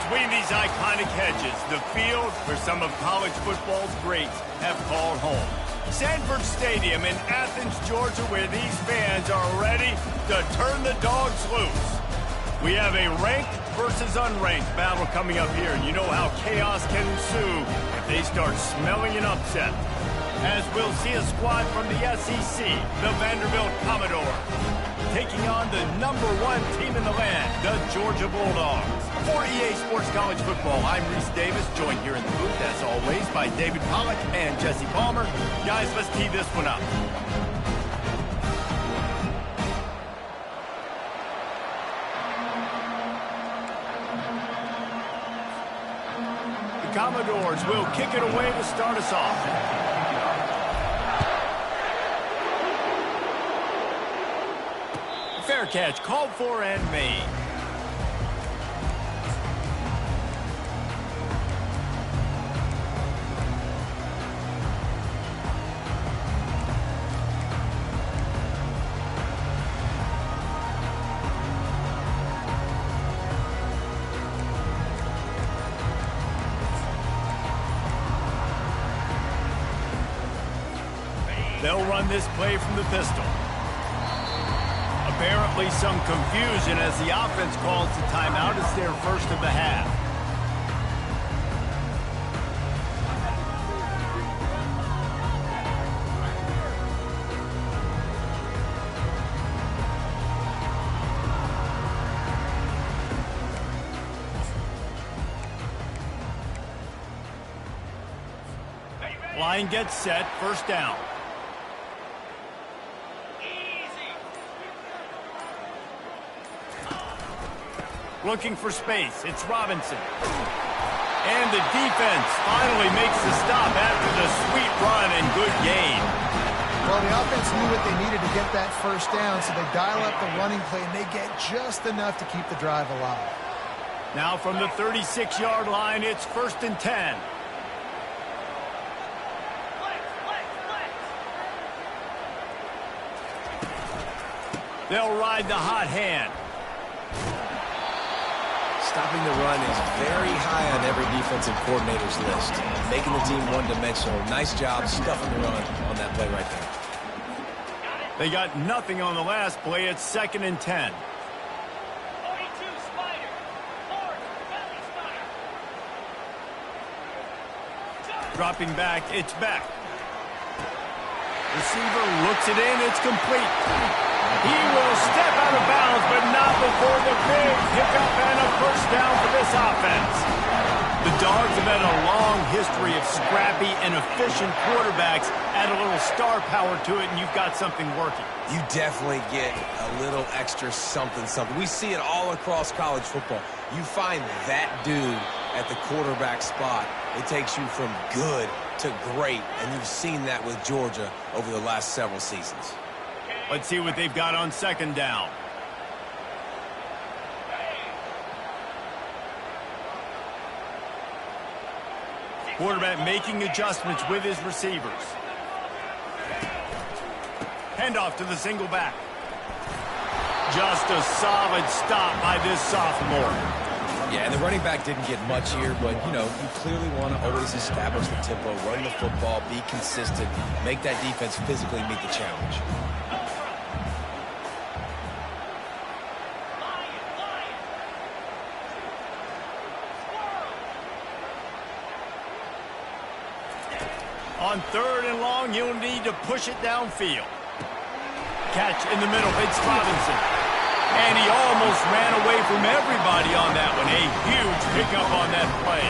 Between these iconic hedges, the field where some of college football's greats have called home. Sanford Stadium in Athens, Georgia, where these fans are ready to turn the dogs loose. We have a ranked versus unranked battle coming up here, and you know how chaos can ensue if they start smelling an upset. As we'll see a squad from the SEC, the Vanderbilt Commodores, taking on the #1 team in the land, the Georgia Bulldogs. For EA Sports College Football, I'm Reese Davis, joined here in the booth, as always, by David Pollack and Jesse Palmer. Guys, let's tee this one up. The Commodores will kick it away to start us off. Fair catch, called for and made. They'll run this play from the pistol. Apparently some confusion as the offense calls the timeout. It's their first of the half. Line gets set, first down. Looking for space. It's Robinson. And the defense finally makes the stop after the sweet run and good gain. Well, the offense knew what they needed to get that first down, so they dial up the running play, and they get just enough to keep the drive alive. Now from the 36-yard line, it's 1st and 10. They'll ride the hot hand. Stopping the run is very high on every defensive coordinator's list. Making the team one-dimensional. Nice job stuffing the run on that play right there. They got nothing on the last play. It's 2nd and 10. Dropping back, it's back. Receiver looks it in, it's complete. He will step out of bounds, but not before the big hiccup and a first down for this offense. The Dogs have had a long history of scrappy and efficient quarterbacks. Add a little star power to it, and you've got something working. You definitely get a little extra something. We see it all across college football. You find that dude at the quarterback spot, it takes you from good to great, and you've seen that with Georgia over the last several seasons. Let's see what they've got on 2nd down. Quarterback making adjustments with his receivers. Handoff to the single back. Just a solid stop by this sophomore. Yeah, and the running back didn't get much here, but, you know, you clearly want to always establish the tempo, run the football, be consistent, make that defense physically meet the challenge. On 3rd and long, you'll need to push it downfield. Catch in the middle, it's Robinson. And he almost ran away from everybody on that one. A huge pickup on that play.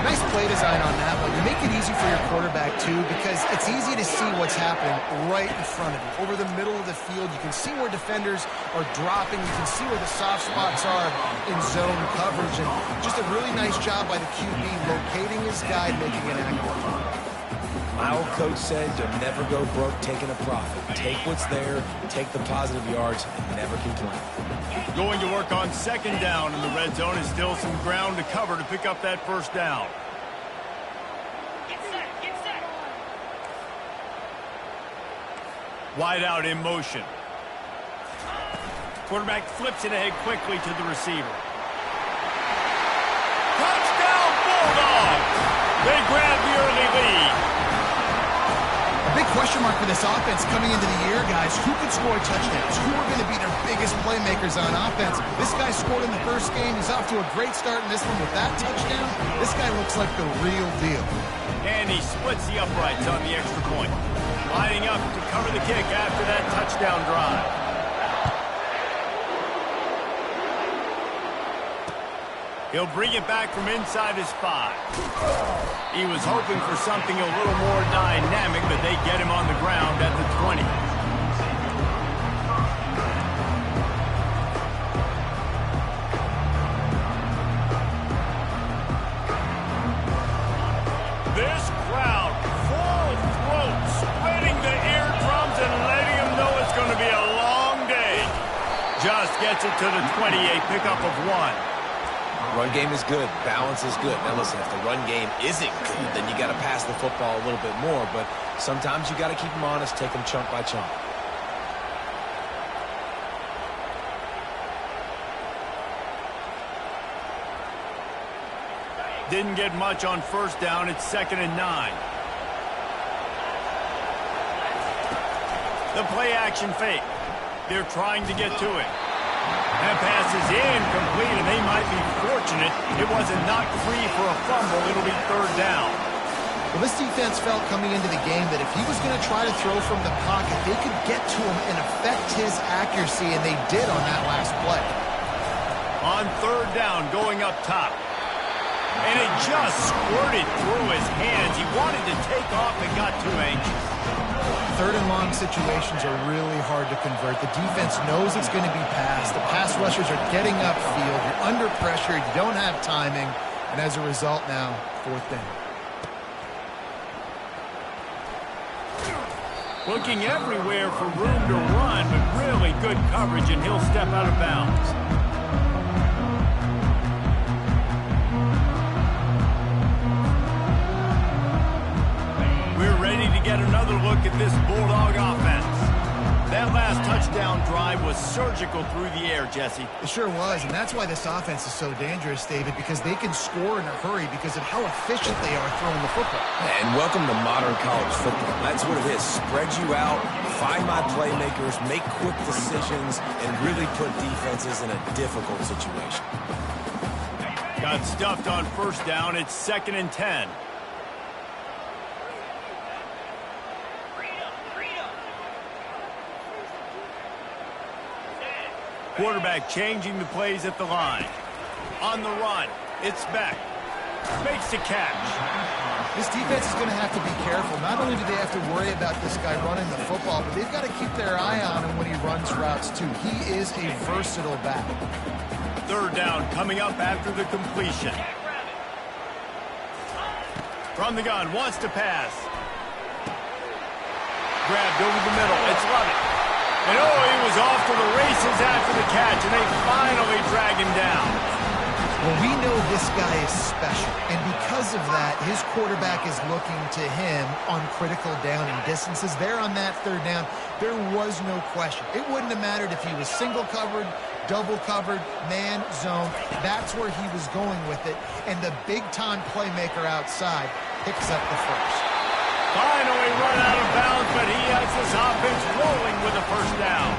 Nice play design on that one. You make it easy for your quarterback, too, because it's easy to see what's happening right in front of you. Over the middle of the field, you can see where defenders are dropping. You can see where the soft spots are in zone coverage. And just a really nice job by the QB locating his guy, making it accurate. My old coach said you'll never go broke taking a profit. Take what's there, take the positive yards, and never complain. Going to work on 2nd down in the red zone is still some ground to cover to pick up that first down. Get set. Wide out in motion. Quarterback flips it ahead quickly to the receiver. They grab the early lead. A big question mark for this offense coming into the year, guys. Who could score touchdowns? Who are going to be their biggest playmakers on offense? This guy scored in the first game. He's off to a great start in this one with that touchdown. This guy looks like the real deal. And he splits the uprights on the extra point. Lining up to cover the kick after that touchdown drive. He'll bring it back from inside his 5. He was hoping for something a little more dynamic, but they get him on the ground at the 20. This crowd, full throat, splitting the eardrums and letting him know it's going to be a long day. Just gets it to the 28, pickup of 1. Run game is good. Balance is good. Now, listen, if the run game isn't good, then you got to pass the football a little bit more. But sometimes you got to keep them honest, take them chunk by chunk. Didn't get much on first down. It's 2nd and 9. The play action fake. They're trying to get to it. That pass is incomplete, and they might be fortunate it wasn't knocked free for a fumble. It'll be 3rd down. Well, this defense felt coming into the game that if he was going to try to throw from the pocket, they could get to him and affect his accuracy, and they did on that last play. On 3rd down, going up top. And it just squirted through his hands. He wanted to take off and got too anxious. 3rd and long situations are really hard to convert. The defense knows it's going to be passed. The pass rushers are getting upfield. You're under pressure. You don't have timing. And as a result now, 4th down. Looking everywhere for room to run, but really good coverage, and he'll step out of bounds. We're ready to get another look at this Bulldog offense. That last touchdown drive was surgical through the air, Jesse. It sure was, and that's why this offense is so dangerous, David, because they can score in a hurry because of how efficient they are throwing the football. And welcome to modern college football. That's what it is. Spread you out, find my playmakers, make quick decisions, and really put defenses in a difficult situation. Got stuffed on first down. It's 2nd and 10. Quarterback changing the plays at the line. On the run, it's back. Makes the catch. This defense is going to have to be careful. Not only do they have to worry about this guy running the football, but they've got to keep their eye on him when he runs routes, too. He is a versatile back. 3rd down coming up after the completion. From the gun, wants to pass. Grabbed over the middle. It's Lovett. And oh, he was off to the races after the catch, and they finally drag him down. Well, we know this guy is special, and because of that, his quarterback is looking to him on critical down and distances. There on that 3rd down, there was no question. It wouldn't have mattered if he was single covered, double covered, man, zone. That's where he was going with it, and the big-time playmaker outside picks up the first. Finally run out of bounds, but he has this offense rolling with a 1st down.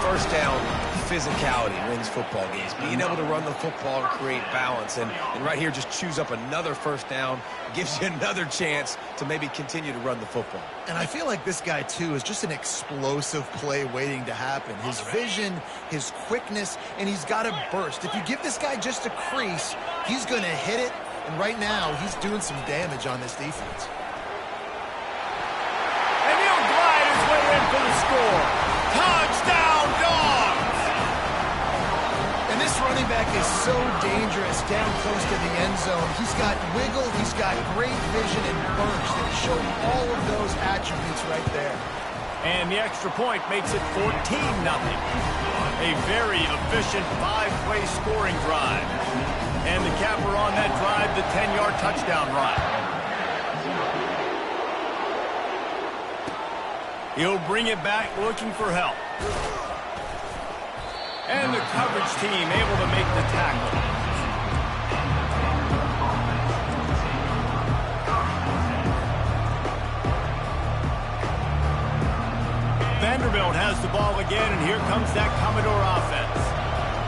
1st down, physicality wins football games. Being able to run the football and create balance. And right here, just choose up another 1st down, gives you another chance to maybe continue to run the football. And I feel like this guy, too, is just an explosive play waiting to happen. His vision, his quickness, and he's got a burst. If you give this guy just a crease, he's going to hit it. And right now, he's doing some damage on this defense. For the score. Touchdown, Dogs! And this running back is so dangerous down close to the end zone. He's got wiggle, he's got great vision and burst, and he showed all of those attributes right there. And the extra point makes it 14-0. A very efficient 5-play scoring drive. And the capper on that drive, the 10-yard touchdown run. He'll bring it back looking for help. And the coverage team able to make the tackle. here comes that Commodore offense.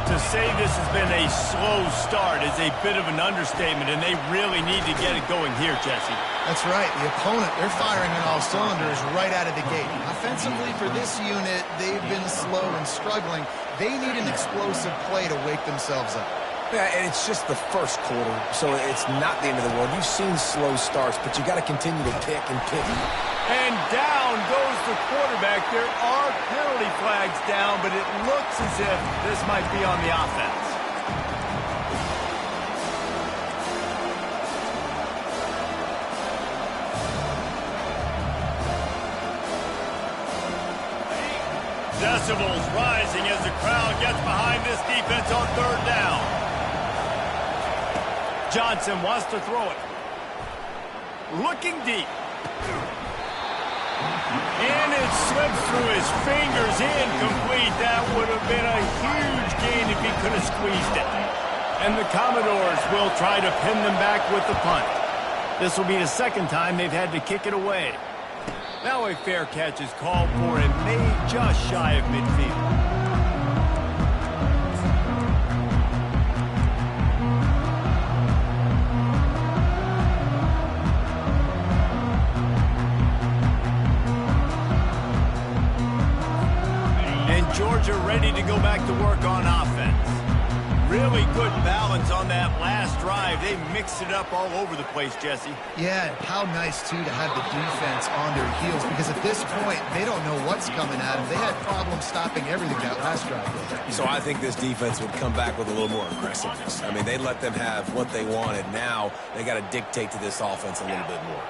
To say this has been a slow start is a bit of an understatement, and they really need to get it going here, Jesse. That's right. The opponent, they're firing on all cylinders right out of the gate. Offensively, for this unit, they've been slow and struggling. They need an explosive play to wake themselves up. Yeah, and it's just the first quarter, so it's not the end of the world. You've seen slow starts, but you got to continue to pick and pick. And down goes the quarterback. There are penalty flags down, but it looks as if this might be on the offense. Decibels rising as the crowd gets behind this defense on third down. Johnson wants to throw it. Looking deep. And it slips through his fingers, incomplete. That would have been a huge gain if he could have squeezed it. And the Commodores will try to pin them back with the punt. This will be the second time they've had to kick it away. Now a fair catch is called for and made just shy of midfield. Georgia ready to go back to work on offense. Really good balance on that last drive. They mixed it up all over the place, Jesse. Yeah, how nice, too, to have the defense on their heels, because at this point, they don't know what's coming at them. They had problems stopping everything that last drive. So I think this defense would come back with a little more aggressiveness. I mean, they let them have what they wanted. Now they got to dictate to this offense a little bit more.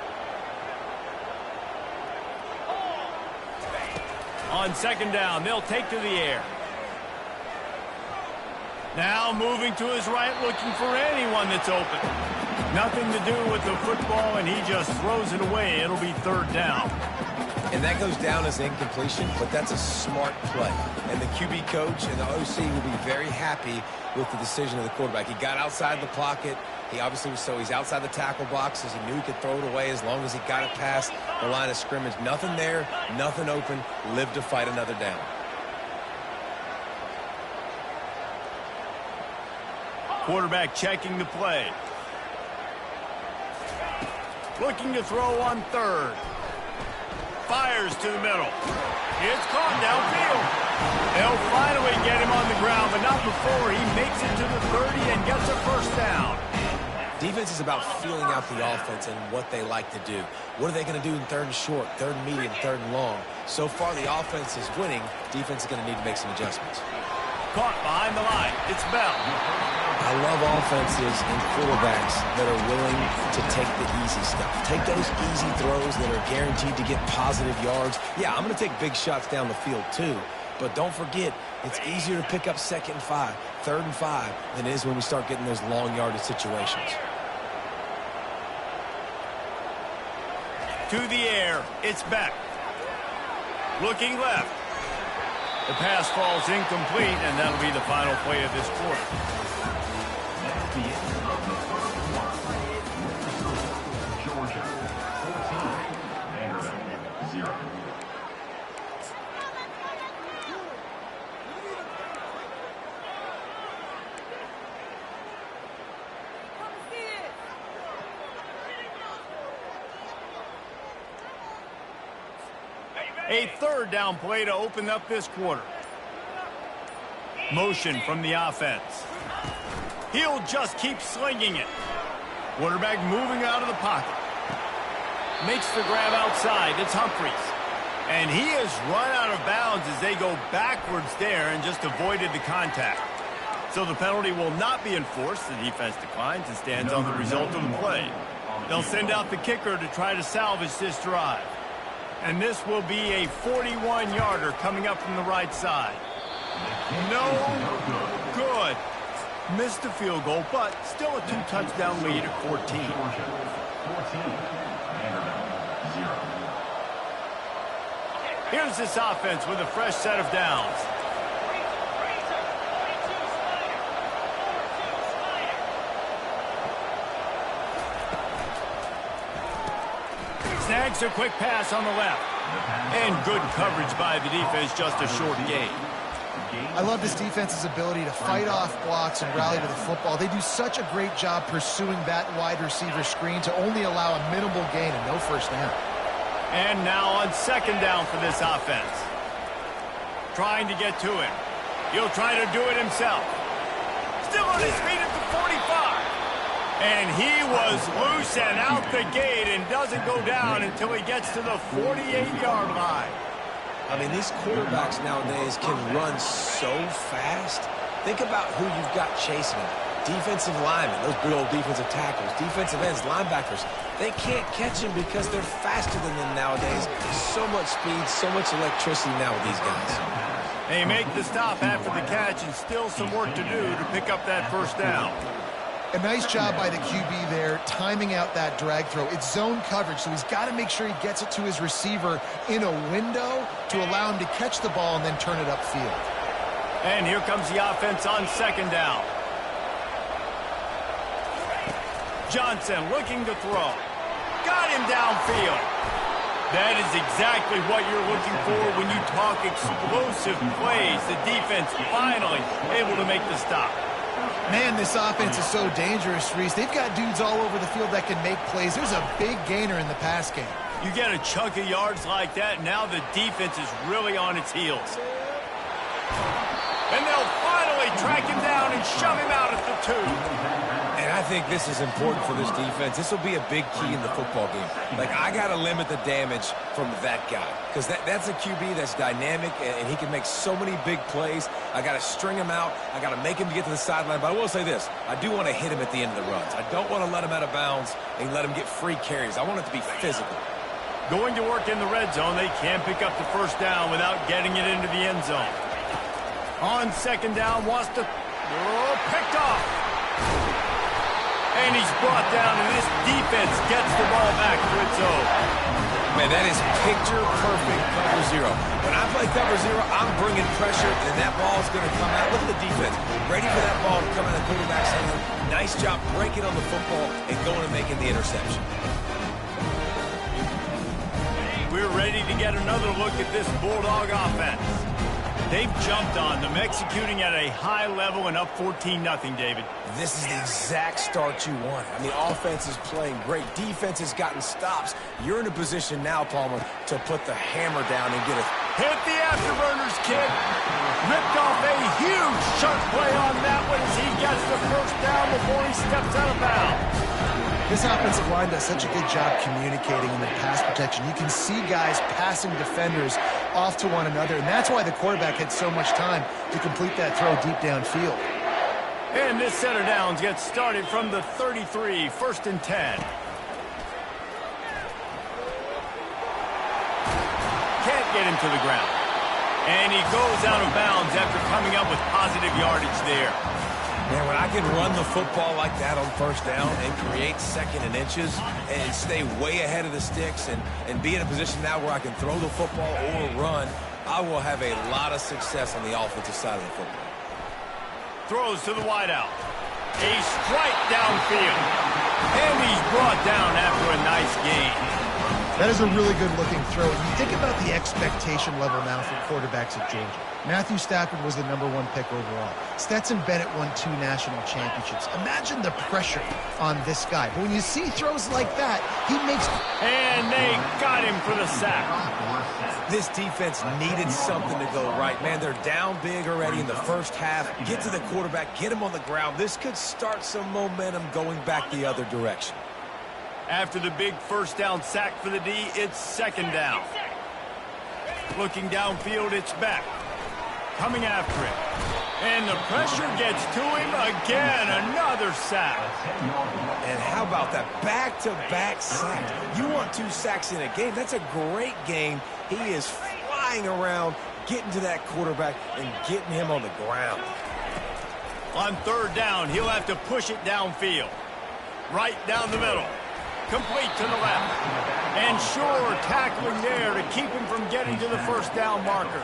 On second down, they'll take to the air. Now moving to his right, looking for anyone that's open. Nothing to do with the football, and he just throws it away. It'll be third down. And that goes down as incompletion, but that's a smart play. And the QB coach and the OC will be very happy with the decision of the quarterback. He got outside the pocket. He obviously was he's outside the tackle boxes. He knew he could throw it away as long as he got it past the line of scrimmage. Nothing there, nothing open. Live to fight another down. Quarterback checking the play. Looking to throw on third. Fires to the middle. It's caught downfield. They'll finally get him on the ground, but not before he makes it to the 30 and gets a first down. Defense is about feeling out the offense and what they like to do. What are they going to do in third and short, third and medium, third and long? So far, the offense is winning. Defense is going to need to make some adjustments. Caught behind the line. It's Bell. I love offenses and quarterbacks that are willing to take the easy stuff. Take those easy throws that are guaranteed to get positive yards. Yeah, I'm going to take big shots down the field too. But don't forget, it's easier to pick up second and 5, third and 5 than it is when we start getting those long yardage situations. To the air, it's Beck. Looking left. The pass falls incomplete, and that'll be the final play of this quarter. Georgia 14, Vanderbilt 0. A third down play to open up this quarter. Motion from the offense. He'll just keep slinging it. Quarterback moving out of the pocket. Makes the grab outside. It's Humphries. And he has run out of bounds as they go backwards there and just avoided the contact. So the penalty will not be enforced. The defense declines and stands on the result of the play. They'll send out the kicker to try to salvage this drive. And this will be a 41-yarder coming up from the right side. No good. Missed the field goal, but still a 2-touchdown lead at 14. 14, Vanderbilt 0. Here's this offense with a fresh set of downs. Snags a quick pass on the left. And good coverage by the defense, just a short gain. I love this defense's ability to fight off blocks and rally to the football. They do such a great job pursuing that wide receiver screen to only allow a minimal gain and no first down. And now on second down for this offense. Trying to get to him. He'll try to do it himself. Still on his feet at the 45. And he was loose and out the gate and doesn't go down until he gets to the 48-yard line. I mean, these quarterbacks nowadays can run so fast. Think about who you've got chasing them. Defensive linemen, those big old defensive tackles, defensive ends, linebackers. They can't catch him because they're faster than them nowadays. So much speed, so much electricity now with these guys. They make the stop after the catch and still some work to do to pick up that first down. A nice job by the QB there, timing out that drag throw. It's zone coverage, so he's got to make sure he gets it to his receiver in a window to allow him to catch the ball and then turn it upfield. And here comes the offense on second down. Johnson looking to throw. Got him downfield. That is exactly what you're looking for when you talk explosive plays. The defense finally able to make the stop. Man, this offense is so dangerous, Reese. They've got dudes all over the field that can make plays. There's a big gainer in the pass game. You get a chunk of yards like that, now the defense is really on its heels. And they'll finally track him down and shove him out at the 2. And I think this is important for this defense. This will be a big key in the football game. Like, I got to limit the damage from that guy. Because that's a QB that's dynamic, and he can make so many big plays. I got to string him out. I got to make him get to the sideline. But I will say this. I do want to hit him at the end of the runs. I don't want to let him out of bounds and let him get free carries. I want it to be physical. Going to work in the red zone, they can't pick up the first down without getting it into the end zone. On second down, wants to... picked off. And he's brought down, and this defense gets the ball back to its own. Man, that is picture-perfect cover zero. When I play cover zero, I'm bringing pressure, and that ball is going to come out. Look at the defense. Ready for that ball to come out of the quarterback's hand. Nice job breaking on the football and going and making the interception. We're ready to get another look at this Bulldog offense. They've jumped on them, executing at a high level and up 14-0, David. This is the exact start you want. I mean, offense is playing great. Defense has gotten stops. You're in a position now, Palmer, to put the hammer down and get it. Hit the afterburners, kid. Ripped off a huge sharp play on that one as he gets the first down before he steps out of bounds. This offensive line does such a good job communicating in the pass protection. You can see guys passing defenders off to one another, and that's why the quarterback had so much time to complete that throw deep downfield. And this set of downs gets started from the 33, 1st and 10. Can't get him to the ground. And he goes out of bounds after coming up with positive yardage there. Man, when I can run the football like that on first down and create second and inches and stay way ahead of the sticks and be in a position now where I can throw the football or run, I will have a lot of success on the offensive side of the football. Throws to the wideout. A strike downfield. And he's brought down after a nice gain. That is a really good-looking throw. And you think about the expectation level now for quarterbacks at Georgia. Matthew Stafford was the #1 pick overall. Stetson Bennett won 2 national championships. Imagine the pressure on this guy. But when you see throws like that, he makes... And they got him for the sack. This defense needed something to go right. Man, they're down big already in the first half. Get to the quarterback, get him on the ground. This could start some momentum going back the other direction. After the big first down sack for the D, it's second down. Looking downfield, it's back. Coming after it. And the pressure gets to him again. Another sack. And how about that back-to-back sack? You want 2 sacks in a game. That's a great game. He is flying around, getting to that quarterback and getting him on the ground. On third down, he'll have to push it downfield. Right down the middle. Complete to the left. And sure, tackling there to keep him from getting to the first down marker.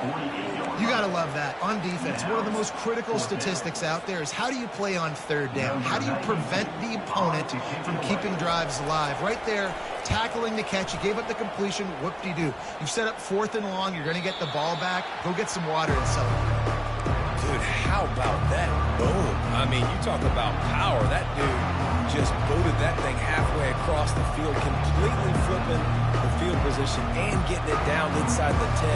You got to love that. On defense, one of the most critical statistics out there is how do you play on third down? How do you prevent the opponent from keeping drives alive? Right there, tackling the catch. You gave up the completion. Whoop-de-doo. You've set up 4th and long. You're going to get the ball back. Go get some water and celebrate. how about that boom? I mean, you talk about power. That dude just booted that thing halfway across the field, completely flipping the field position and getting it down inside the 10.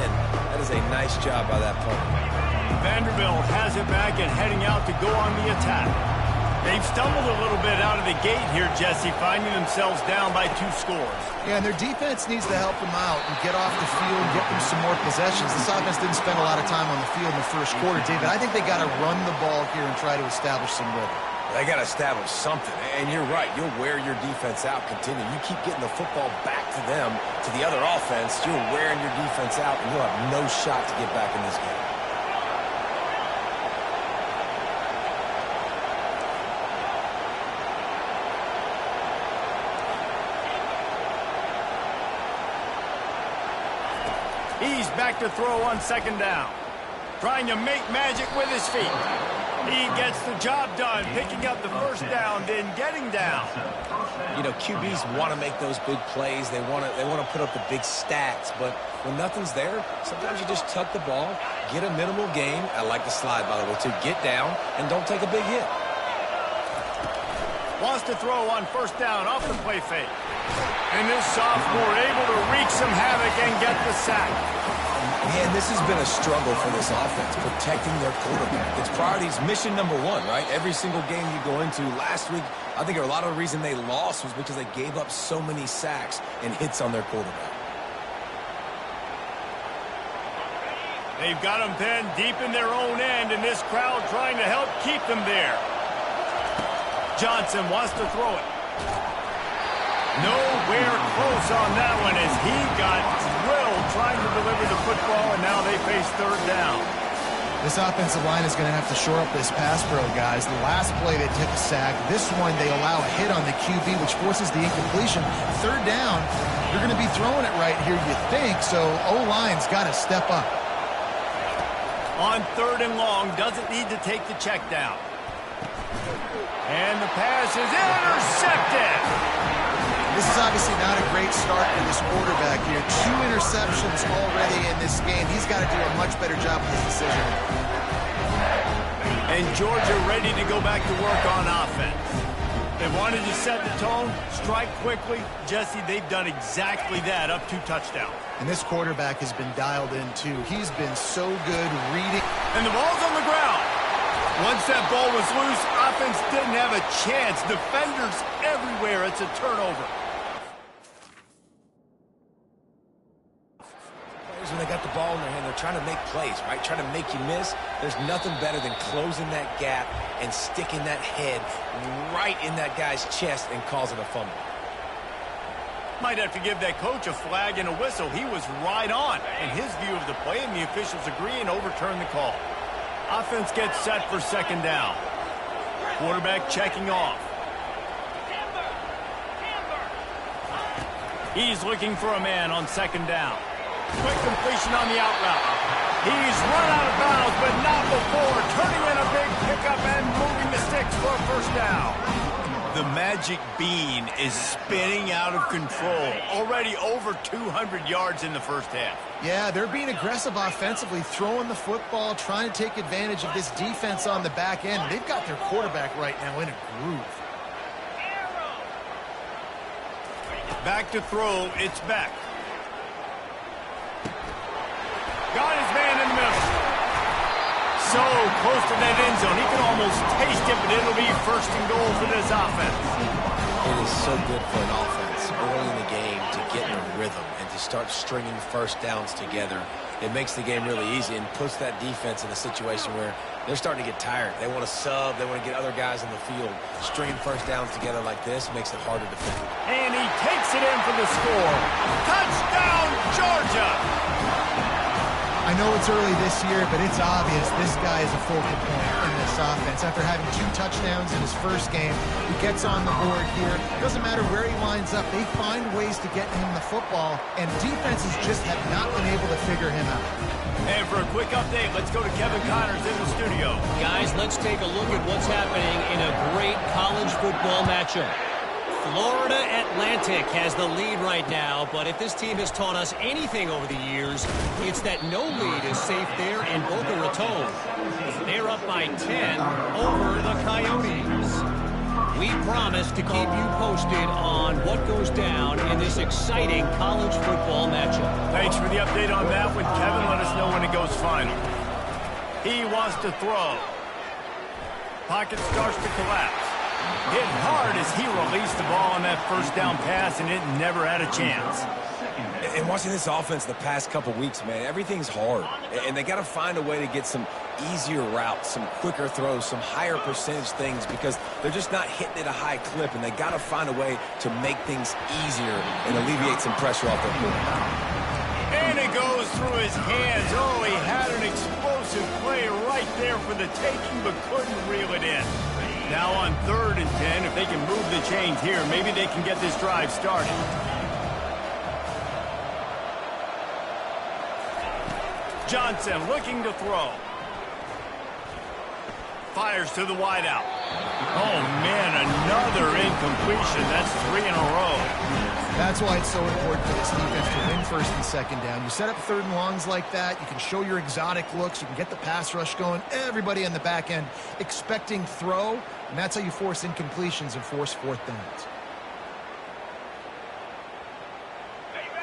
That is a nice job by that punter. Vanderbilt has it back and heading out to go on the attack. They've stumbled a little bit out of the gate here, Jesse, finding themselves down by 2 scores. Yeah, and their defense needs to help them out and get off the field and get them some more possessions. This offense didn't spend a lot of time on the field in the first quarter, David. I think they got to run the ball here and try to establish some rhythm. They got to establish something, and you're right. You'll wear your defense out, continue. You keep getting the football back to them, to the other offense, you're wearing your defense out, and you'll have no shot to get back in this game. He's back to throw on 2nd down. Trying to make magic with his feet. He gets the job done, picking up the 1st down, then getting down. You know, QBs want to make those big plays. They want to put up the big stats. But when nothing's there, sometimes you just tuck the ball, get a minimal gain. I like the slide, by the way, to get down and don't take a big hit. Wants to throw on 1st down off the play fake. And this sophomore able to wreak some havoc and get the sack. Man, this has been a struggle for this offense, protecting their quarterback. It's priorities, mission number 1, right? Every single game you go into. Last week, I think a lot of the reason they lost was because they gave up so many sacks and hits on their quarterback. They've got them pinned deep in their own end, and this crowd trying to help keep them there. Johnson wants to throw it. Nowhere close on that one as he got drilled trying to deliver the football, and now they face 3rd down. This offensive line is going to have to shore up this pass pro, guys. The last play they took a sack. This one they allow a hit on the QB, which forces the incompletion. 3rd down, you're going to be throwing it right here, you think, so O-line's got to step up. On 3rd and long, doesn't need to take the check down. And the pass is intercepted. This is obviously not a great start for this quarterback here. 2 interceptions already in this game. He's got to do a much better job with his decision. And Georgia ready to go back to work on offense. They wanted to set the tone, strike quickly. Jesse, they've done exactly that, up 2 touchdowns. And this quarterback has been dialed in, too. He's been so good reading. And the ball's on the ground. Once that ball was loose, offense didn't have a chance. Defenders everywhere. It's a turnover. When they got the ball in their hand, they're trying to make plays, right? Trying to make you miss. There's nothing better than closing that gap and sticking that head right in that guy's chest and causing a fumble. Might have to give that coach a flag and a whistle. He was right on in his view of the play, and the officials agree and overturn the call. Offense gets set for 2nd down. Quarterback checking off. He's looking for a man on 2nd down. Quick completion on the out route. He's run out of bounds, but not before. Turning in a big pickup and moving the sticks for a 1st down. The magic bean is spinning out of control. Already over 200 yards in the 1st half. Yeah, they're being aggressive offensively, throwing the football, trying to take advantage of this defense on the back end. They've got their quarterback right now in a groove. Back to throw, it's Beck. Got his man in the middle. So close to that end zone. He can almost taste it, but it'll be 1st and goal for this offense. It is so good for an offense early in the game to get in a rhythm and to start stringing 1st downs together. It makes the game really easy and puts that defense in a situation where they're starting to get tired. They want to sub. They want to get other guys on the field. Stringing 1st downs together like this makes it harder to defend. And he takes it in for the score. Touchdown, Georgia! I know it's early this year, but it's obvious this guy is a focal point in this offense. After having 2 touchdowns in his 1st game, he gets on the board here. Doesn't matter where he lines up. They find ways to get him the football, and defenses just have not been able to figure him out. And for a quick update, let's go to Kevin Connors in the studio. Guys, let's take a look at what's happening in a great college football matchup. Florida Atlantic has the lead right now, but if this team has taught us anything over the years, it's that no lead is safe there in Boca Raton. They're up by 10 over the Coyotes. We promise to keep you posted on what goes down in this exciting college football matchup. Thanks for the update on that one, Kevin. Let us know when it goes final. He wants to throw. Pocket starts to collapse. Hit hard as he released the ball on that first down pass, and it never had a chance. And watching this offense the past couple weeks, man, everything's hard. And they got to find a way to get some easier routes, some quicker throws, some higher percentage things because they're just not hitting at a high clip, and they got to find a way to make things easier and alleviate some pressure off their quarterback. And it goes through his hands. Oh, he had an explosive play right there for the taking, but couldn't reel it in. Now on 3rd and 10, if they can move the chains here, maybe they can get this drive started. Johnson looking to throw. Fires to the wideout. Oh, man, another incompletion. That's 3 in a row. That's why it's so important for this defense to win 1st and 2nd down. You set up 3rd and longs like that. You can show your exotic looks. You can get the pass rush going. Everybody on the back end expecting throw, and that's how you force incompletions and force 4th downs.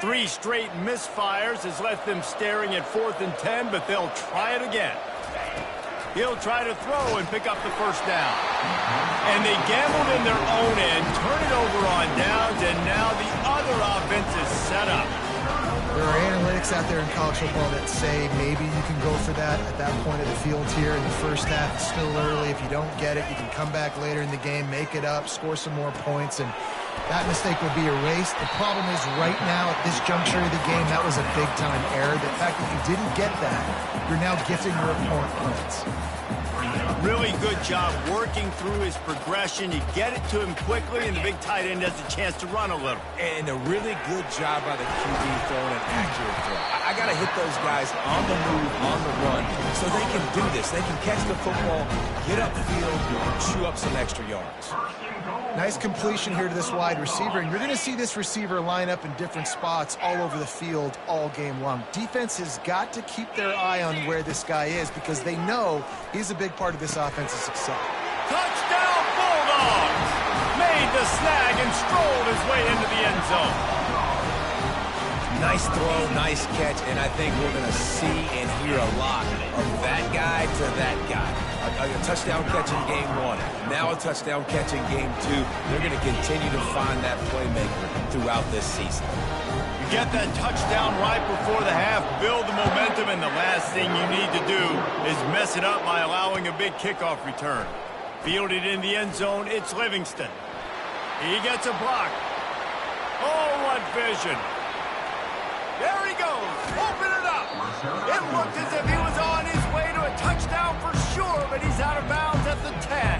3 straight misfires has left them staring at 4th and 10, but they'll try it again. He'll try to throw and pick up the 1st down. And they gambled in their own end, turn it over on downs, and now the other offense is set up. There are analytics out there in college football that say maybe you can go for that at that point of the field here in the first half. It's still early. If you don't get it, you can come back later in the game, make it up, score some more points, and that mistake will be erased. The problem is right now at this juncture of the game, that was a big-time error. The fact that you didn't get that, you're now gifting your opponent points. Really good job working through his progression. You get it to him quickly, and the big tight end has a chance to run a little. And a really good job by the QB throwing an accurate throw. I got to hit those guys on the move, on the run, so they can do this. They can catch the football, get upfield, chew up some extra yards. Nice completion here to this wide receiver, and you're going to see this receiver line up in different spots all over the field all game long. Defense has got to keep their eye on where this guy is because they know he's a big part of this offense's success. Touchdown Bulldogs! Made the snag and strolled his way into the end zone. Nice throw, nice catch, and I think we're going to see and hear a lot of that guy to that guy. A touchdown catch in game 1, now a touchdown catch in game 2. They're going to continue to find that playmaker throughout this season. You get that touchdown right before the half, build the momentum, and the last thing you need to do is mess it up by allowing a big kickoff return. Fielded in the end zone, it's Livingston. He gets a block. Oh, what vision. There he goes, open it up. It looked as if he was on his way to a touchdown for sure, but he's out of bounds at the 10.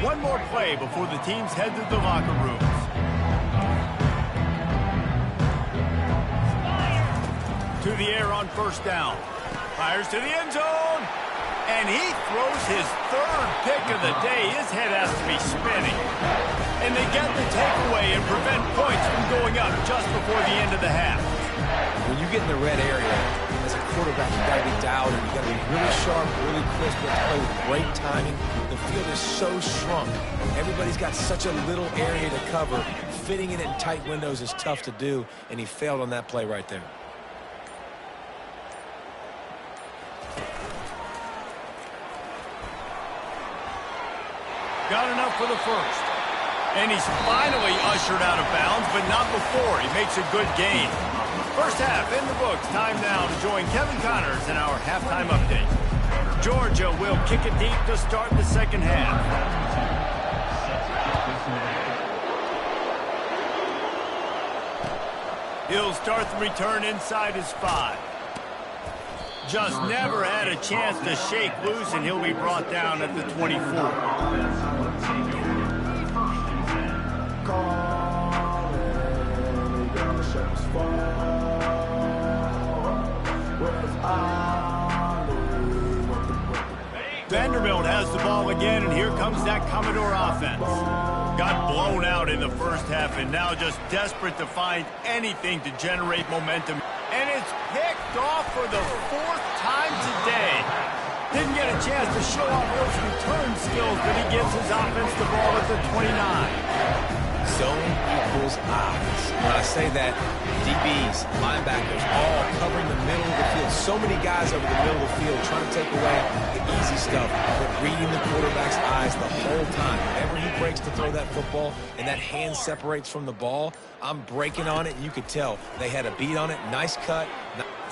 One more play before the teams head to the locker rooms. To the air on 1st down. Fires to the end zone. And he throws his 3rd pick of the day. His head has to be spinning. And they get the takeaway and prevent points from going up just before the end of the half. When you get in the red area, as a quarterback, you got to be dialed and you got to be really sharp, really crisp, but play with great timing. The field is so shrunk. Everybody's got such a little area to cover. Fitting it in tight windows is tough to do, and he failed on that play right there. Got enough for the 1st. And he's finally ushered out of bounds, but not before. He makes a good gain. First half in the books. Time now to join Kevin Connors in our halftime update. Georgia will kick it deep to start the 2nd half. He'll start the return inside his 5. Just never had a chance to shake loose, and he'll be brought down at the 24. Vandy Vanderbilt has the ball again, and here comes that Commodore offense. Got blown out in the first half, and now just desperate to find anything to generate momentum. And it's picked off for the 4th time today. Didn't get a chance to show off those return skills, but he gives his offense the ball at the 29. Zone equals eyes. When I say that, DBs, linebackers, all covering the middle of the field. So many guys over the middle of the field trying to take away the easy stuff, but reading the quarterback's eyes the whole time. Whenever he breaks to throw that football and that hand separates from the ball, I'm breaking on it. You could tell they had a beat on it. Nice cut.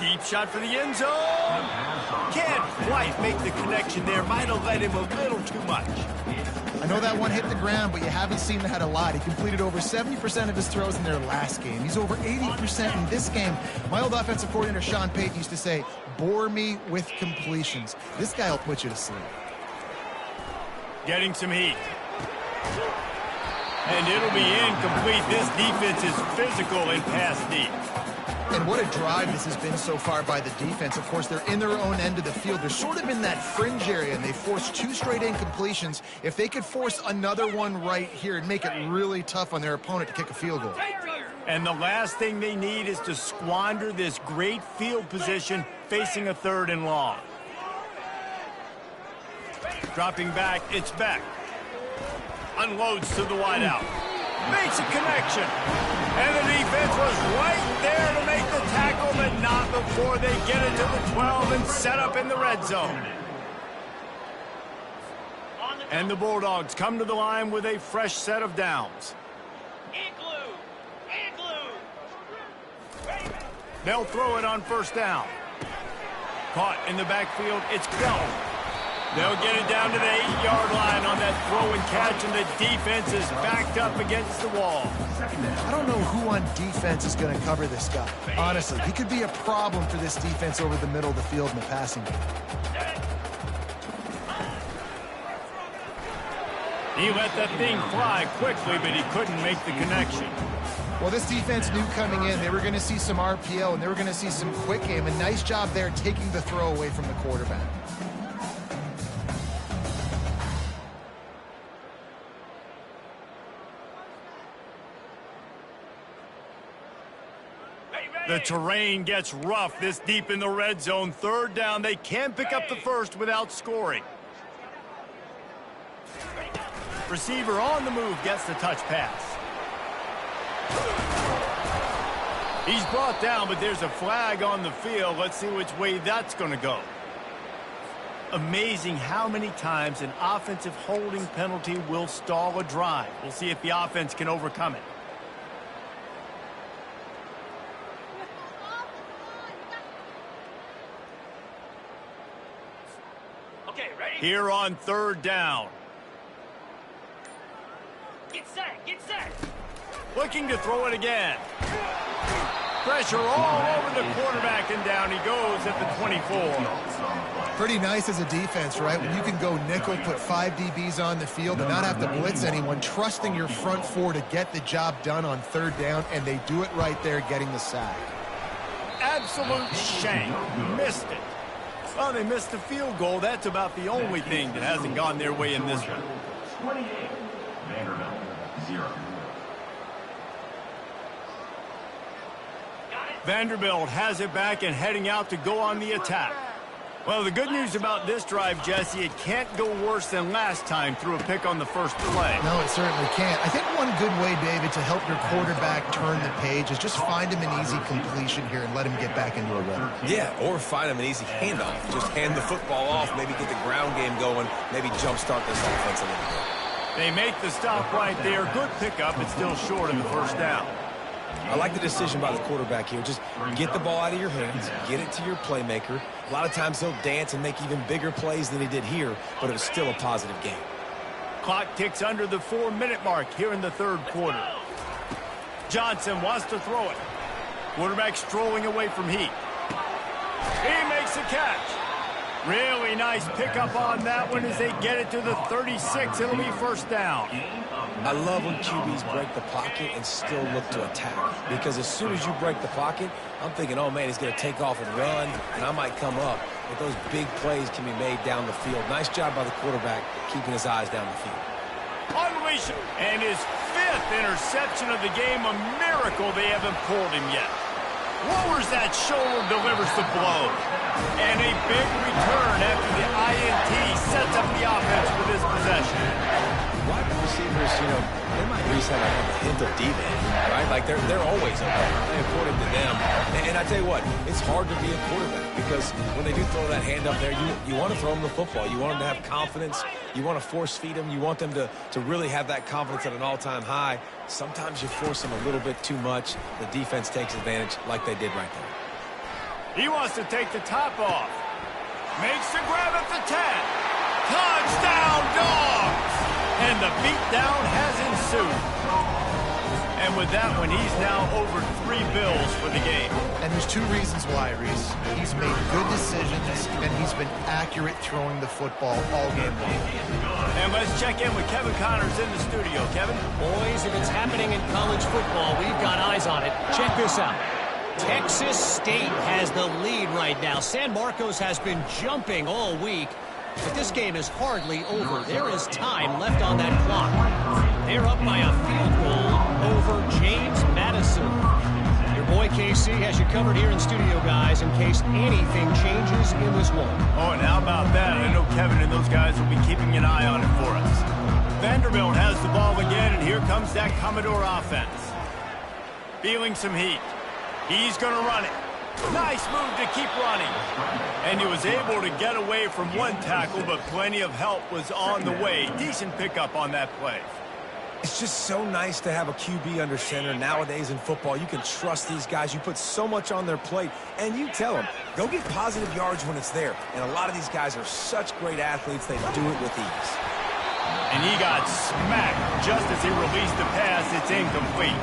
Deep shot for the end zone. Can't quite make the connection there. Might have let him a little too much. I know that one hit the ground, but you haven't seen that a lot. He completed over 70% of his throws in their last game. He's over 80% in this game. My old offensive coordinator, Sean Payton, used to say, bore me with completions. This guy will put you to sleep. Getting some heat. And it'll be incomplete. This defense is physical and pass deep. And what a drive this has been so far by the defense. Of course, they're in their own end of the field. They're sort of in that fringe area, and they forced 2 straight incompletions. If they could force another one right here, it'd make it really tough on their opponent to kick a field goal. And the last thing they need is to squander this great field position facing a 3rd and long. Dropping back, it's Beck. Unloads to the wideout. Makes a connection. And the defense was right there to make the tackle, but not before they get it to the 12 and set up in the red zone. And the Bulldogs come to the line with a fresh set of downs. They'll throw it on 1st down. Caught in the backfield, it's Bell. They'll get it down to the 8-yard line on that throw and catch, and the defense is backed up against the wall. I don't know who on defense is going to cover this guy. Honestly, he could be a problem for this defense over the middle of the field in the passing game. He let that thing fly quickly, but he couldn't make the connection. Well, this defense knew coming in they were going to see some RPO, and they were going to see some quick game. A nice job there taking the throw away from the quarterback. The terrain gets rough this deep in the red zone. 3rd down. They can't pick up the first without scoring. Receiver on the move gets the touch pass. He's brought down, but there's a flag on the field. Let's see which way that's going to go. Amazing how many times an offensive holding penalty will stall a drive. We'll see if the offense can overcome it. Here on 3rd down. Get set, get set. Looking to throw it again. Pressure all over the quarterback, and down he goes at the 24. Pretty nice as a defense, right? When you can go nickel, put 5 DBs on the field and not have to blitz anyone, trusting your front 4 to get the job done on 3rd down, and they do it right there, getting the sack. Absolute shame. Missed it. Well, they missed the field goal. That's about the only thing that hasn't gone their way in this one. 28. Vanderbilt, 0. Vanderbilt has it back and heading out to go on the attack. Well, the good news about this drive, Jesse, it can't go worse than last time through a pick on the first play. No, it certainly can't. I think one good way, David, to help your quarterback turn the page is just find him an easy completion here and let him get back into a rhythm. Yeah, or find him an easy handoff. Just hand the football off, maybe get the ground game going, maybe jumpstart this offense a little bit. They make the stop right there. Good pickup. It's still short of the 1st down. I like the decision by the quarterback here. Just get the ball out of your hands, get it to your playmaker. A lot of times he'll dance and make even bigger plays than he did here, but it was still a positive game. Clock ticks under the 4-minute mark here in the 3rd quarter. Johnson wants to throw it. Quarterback strolling away from heat. He makes the catch. Really nice pickup on that one as they get it to the 36. It'll be 1st down. I love when QBs break the pocket and still look to attack. Because as soon as you break the pocket, I'm thinking, oh, man, he's going to take off and run, and I might come up. that those big plays can be made down the field. Nice job by the quarterback keeping his eyes down the field. Unleash him. And his 5th interception of the game. A miracle they haven't pulled him yet. Lowers that shoulder, delivers the blow. And a big return after the INT sets up the offense for this possession. Wide receivers, they might at least have a hint of D-man, right? Like, they're always open, according to them. And I tell you what, it's hard to be a quarterback because when they do throw that hand up there, you want to throw them the football. You want them to have confidence. You want to force feed them. You want them to really have that confidence at an all-time high. Sometimes you force them a little bit too much. The defense takes advantage like they did right there. He wants to take the top off. Makes the grab at the 10. Touchdown, Dogs! And the beatdown has ensued. And with that one, he's now over 3 bills for the game. And there's 2 reasons why, Reese. He's made good decisions, and he's been accurate throwing the football all game long. And let's check in with Kevin Connors in the studio. Kevin? Boys, if it's happening in college football, we've got eyes on it. Check this out. Texas State has the lead right now. San Marcos has been jumping all week, but this game is hardly over. There is time left on that clock. They're up by a field goal over James Madison. Your boy KC has you covered here in studio, guys, in case anything changes in this one. Oh, and how about that? I know Kevin and those guys will be keeping an eye on it for us. Vanderbilt has the ball again, and here comes that Commodore offense. Feeling some heat. He's going to run it. Nice move to keep running. And he was able to get away from one tackle, but plenty of help was on the way. Decent pickup on that play. It's just so nice to have a QB under center. Nowadays in football, you can trust these guys. You put so much on their plate, and you tell them, go get positive yards when it's there. And a lot of these guys are such great athletes, they do it with ease. And he got smacked just as he released the pass. It's incomplete.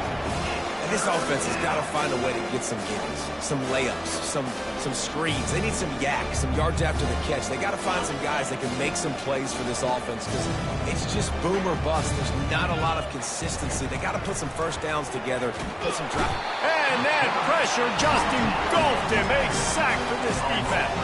And this offense has got to find a way to get some gimmies, some layups, some screens. They need some yak, some yards after the catch. They got to find some guys that can make some plays for this offense because it's just boom or bust. There's not a lot of consistency. They got to put some first downs together, put some drive. And that pressure just engulfed him. A sack for this defense.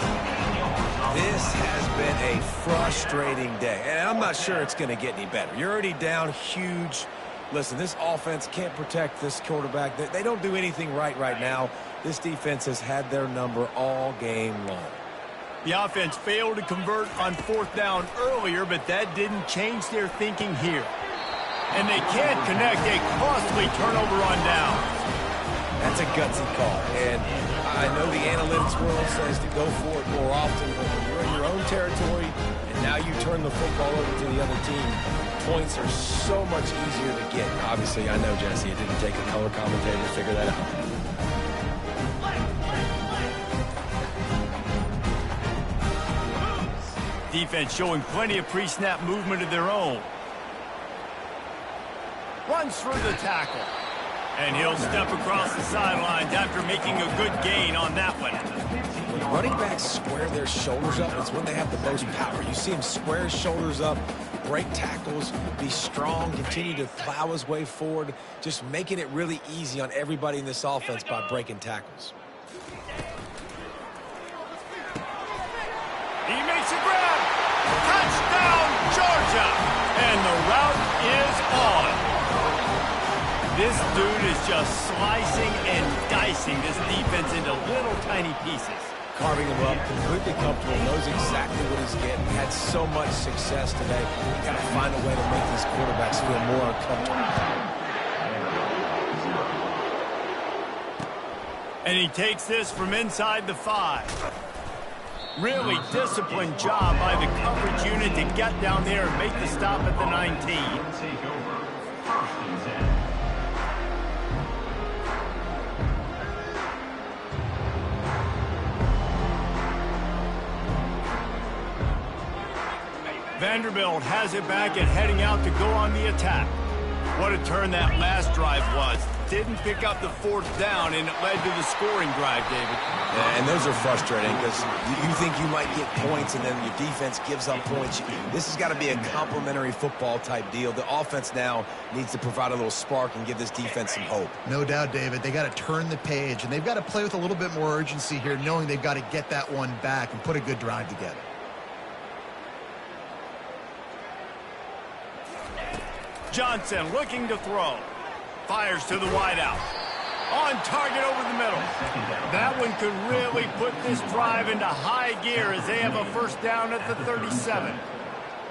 This has been a frustrating day, and I'm not sure it's going to get any better. You're already down huge. Listen, this offense can't protect this quarterback. They don't do anything right now. This defense has had their number all game long. The offense failed to convert on 4th down earlier, but that didn't change their thinking here. And they can't connect a costly turnover on down. That's a gutsy call. And I know the analytics world says to go for it more often, but when you're in your own territory and now you turn the football over to the other team, points are so much easier to get. Obviously, I know, Jesse, it didn't take a color commentator to figure that out. Defense showing plenty of pre-snap movement of their own. Runs through the tackle. And he'll step across the sidelines after making a good gain on that one. When running backs square their shoulders up, it's when they have the most power. You see him square his shoulders up, break tackles, be strong, continue to plow his way forward, just making it really easy on everybody in this offense by breaking tackles. He makes a grab. Touchdown, Georgia. And the route is on. This dude is just slicing and dicing this defense into little tiny pieces. Carving him up, completely comfortable, knows exactly what he's getting. Had so much success today. You got to find a way to make these quarterbacks feel more uncomfortable. And he takes this from inside the 5. Really disciplined job by the coverage unit to get down there and make the stop at the 19. Take over. 1st and 10. Vanderbilt has it back and heading out to go on the attack. What a turn that last drive was. didn't pick up the fourth down, and it led to the scoring drive, David. Yeah, and those are frustrating because you think you might get points, and then your defense gives up points. This has got to be a complimentary football type deal. The offense now needs to provide a little spark and give this defense some hope. No doubt, David. They got to turn the page, and they've got to play with a little bit more urgency here, knowing they've got to get that one back and put a good drive together. Johnson looking to throw. Fires to the wideout. On target over the middle. That one could really put this drive into high gear as they have a first down at the 37.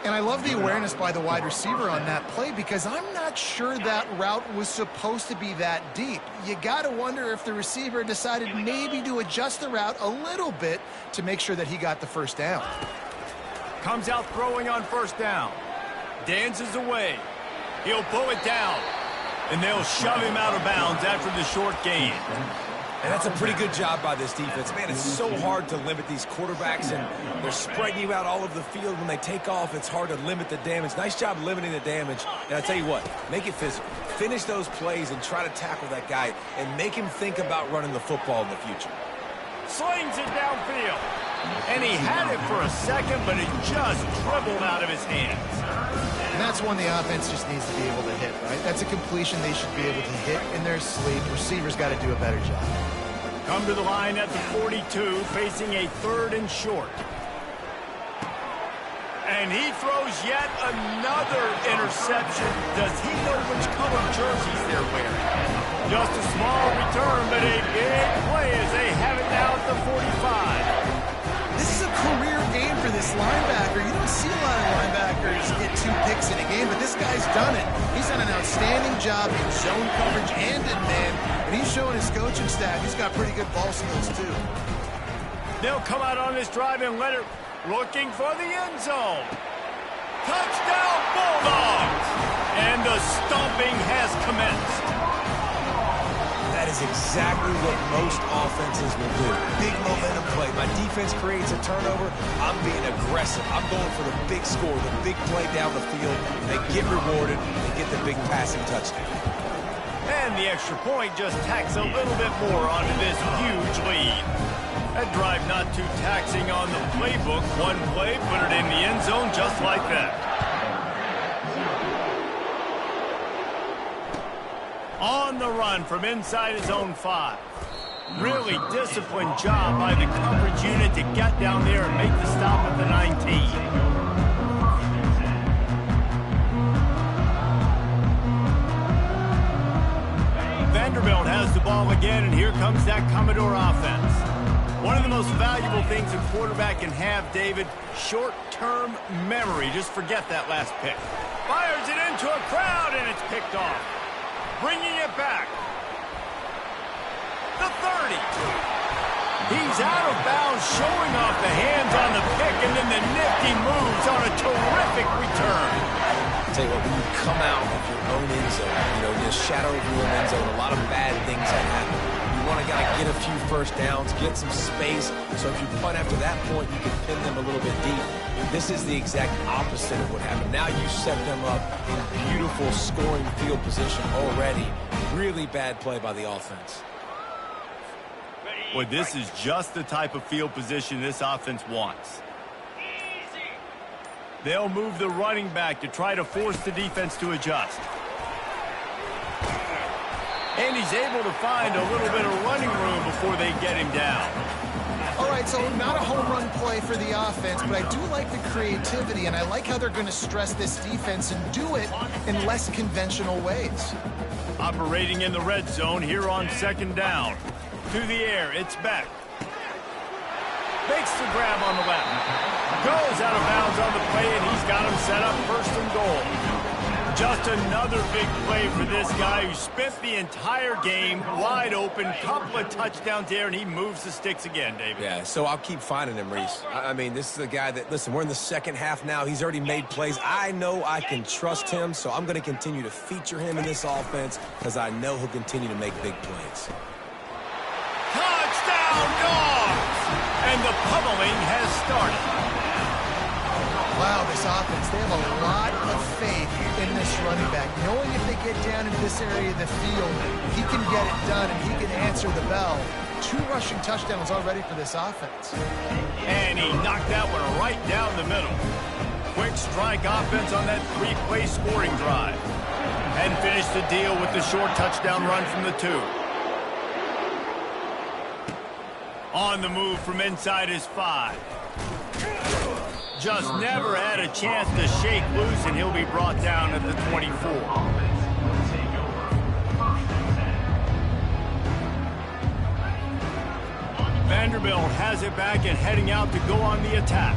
And I love the awareness by the wide receiver on that play because I'm not sure that route was supposed to be that deep. You got to wonder if the receiver decided maybe to adjust the route a little bit to make sure that he got the first down. Comes out throwing on first down. Dances away. He'll pull it down. And they'll shove him out of bounds after the short gain. And that's a pretty good job by this defense. Man, it's so hard to limit these quarterbacks, and they're spreading you out all over the field. When they take off, it's hard to limit the damage. Nice job limiting the damage. And I tell you what, make it physical. Finish those plays and try to tackle that guy and make him think about running the football in the future. Slings it downfield. And he had it for a second, but it just dribbled out of his hands. And that's one the offense just needs to be able to hit, right? That's a completion they should be able to hit in their sleep. Receivers got to do a better job. Come to the line at the 42, facing a 3rd and short. And he throws yet another interception. Does he know which color jerseys they're wearing? Just a small return, but a big play as they have it now at the 45. This is a career game for this linebacker. You don't see a lot of linebackers get 2 picks in a game, but this guy's done it. He's done an outstanding job in zone coverage and in man, and he's showing his coaching staff he's got pretty good ball skills too. They'll come out on this drive and let it looking for the end zone. Touchdown Bulldogs! And the stomping has commenced. That is exactly what most offenses will do. Big momentum play. My defense creates a turnover. I'm being aggressive. I'm going for the big score, the big play down the field. They get rewarded. They get the big passing touchdown. And the extra point just tacks a little bit more onto this huge lead. That drive not too taxing on the playbook. One play, put it in the end zone just like that. On the run from inside his own 5. Really disciplined job by the coverage unit to get down there and make the stop at the 19. Vanderbilt has the ball again, and here comes that Commodore offense. One of the most valuable things a quarterback can have, David, short-term memory. Just forget that last pick. Fires it into a crowd, and it's picked off. Bringing it back. The 30. He's out of bounds, showing off the hands on the pick, and then the nifty moves on a terrific return. I'll tell you what, when you come out of your own end zone, in the shadow of your own end zone, a lot of bad things that happen. You want to get a few first downs, get some space, so if you punt after that point, you can pin them a little bit deep. This is the exact opposite of what happened. Now you set them up in beautiful scoring field position already. Really bad play by the offense. Well, this is just the type of field position this offense wants. They'll move the running back to try to force the defense to adjust. And he's able to find a little bit of running room before they get him down. All right, so not a home run play for the offense, but I do like the creativity, and I like how they're going to stress this defense and do it in less conventional ways. Operating in the red zone here on 2nd down. To the air, it's Beck. Makes the grab on the left. Goes out of bounds on the play, and he's got him set up 1st and goal. Just another big play for this guy who spent the entire game wide open. Couple of touchdowns there, and he moves the sticks again, David. Yeah, so I'll keep finding him, Reese. I mean, this is a guy that, listen, we're in the 2nd half now. He's already made plays. I know I can trust him, so I'm going to continue to feature him in this offense because I know he'll continue to make big plays. Touchdown, Dogs! And the pummeling has started. Wow, this offense, they have a lot of faith in this running back, knowing if they get down into this area of the field, he can get it done and he can answer the bell. 2 rushing touchdowns already for this offense. And he knocked that one right down the middle. Quick strike offense on that 3-play scoring drive. And finished the deal with the short touchdown run from the 2. On the move from inside his 5. Just never had a chance to shake loose, and he'll be brought down at the 24. Vanderbilt has it back and heading out to go on the attack.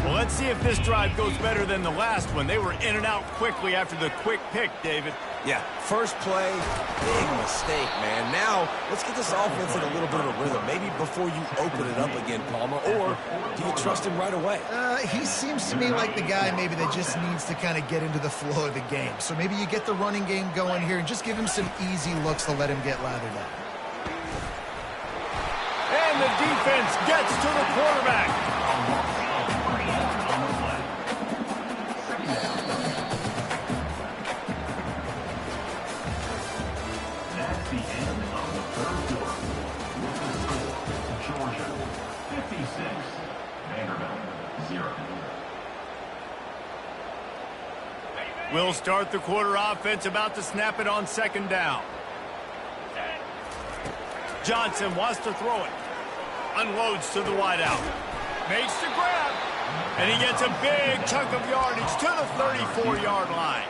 Well, let's see if this drive goes better than the last one. They were in and out quickly after the quick pick, David. Yeah, first play, big mistake, man. Now, let's get this offense in a little bit of a rhythm. Maybe before you open it up again, Palmer, or do you trust him right away? He seems to me like the guy maybe that just needs to kind of get into the flow of the game. So maybe you get the running game going here and just give him some easy looks to let him get lathered up. And the defense gets to the quarterback. That's the end of the third quarter. With the score, Georgia 56, Vanderbilt 0. We'll start the quarter offense, about to snap it on 2nd down. Johnson wants to throw it. Unloads to the wideout. Makes the grab. And he gets a big chunk of yardage to the 34-yard line.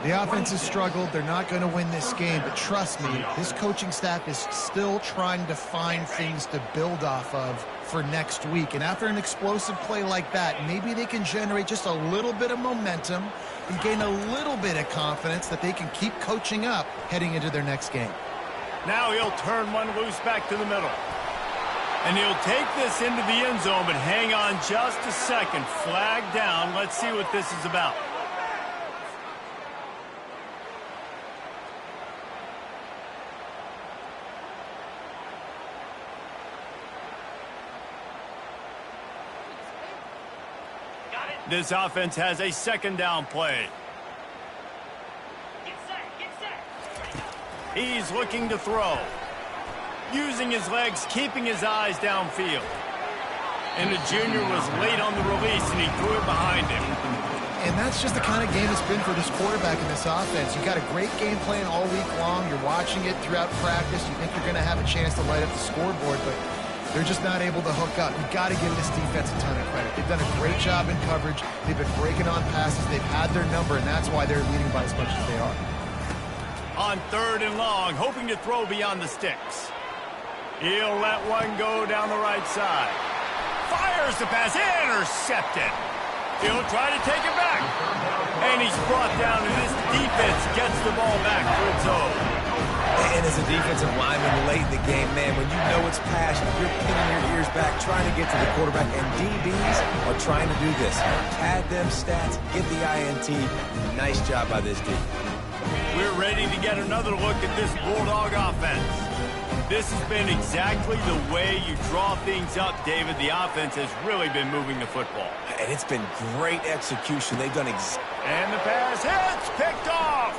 The offense has struggled. They're not going to win this game. But trust me, this coaching staff is still trying to find things to build off of for next week. And after an explosive play like that, maybe they can generate just a little bit of momentum and gain a little bit of confidence that they can keep coaching up heading into their next game. Now he'll turn one loose back to the middle. And he'll take this into the end zone, but hang on just a second. Flag down. Let's see what this is about. This offense has a 2nd down play. Get set. He's looking to throw. Using his legs, keeping his eyes downfield. And the junior was late on the release, and he threw it behind him. And that's just the kind of game it's been for this quarterback in this offense. You got a great game plan all week long. You're watching it throughout practice. You think you're going to have a chance to light up the scoreboard, but they're just not able to hook up. You've got to give this defense a ton of credit. They've done a great job in coverage. They've been breaking on passes. They've had their number, and that's why they're leading by as much as they are. On 3rd and long, hoping to throw beyond the sticks. He'll let one go down the right side. Fires the pass, intercepted. He'll try to take it back. And he's brought down, and this defense gets the ball back for its own. And as a defensive lineman late in the game, man, when you know it's passionate, you're pinning your ears back, trying to get to the quarterback, and DBs are trying to do this. Pad them stats, get the INT. Nice job by this D. We're ready to get another look at this Bulldog offense. This has been exactly the way you draw things up, David. The offense has really been moving the football. And it's been great execution. They've done And the pass hits, picked off.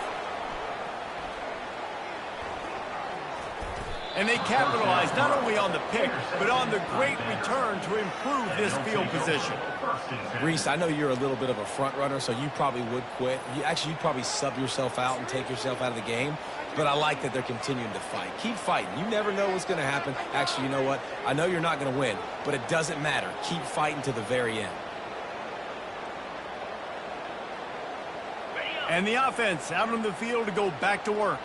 And they capitalized not only on the pick, but on the great return to improve this field position. Reese, I know you're a little bit of a front runner, so you probably would quit. You'd probably sub yourself out and take yourself out of the game. But I like that they're continuing to fight. Keep fighting. You never know what's going to happen. Actually, you know what? I know you're not going to win, but it doesn't matter. Keep fighting to the very end. And the offense out on the field to go back to work.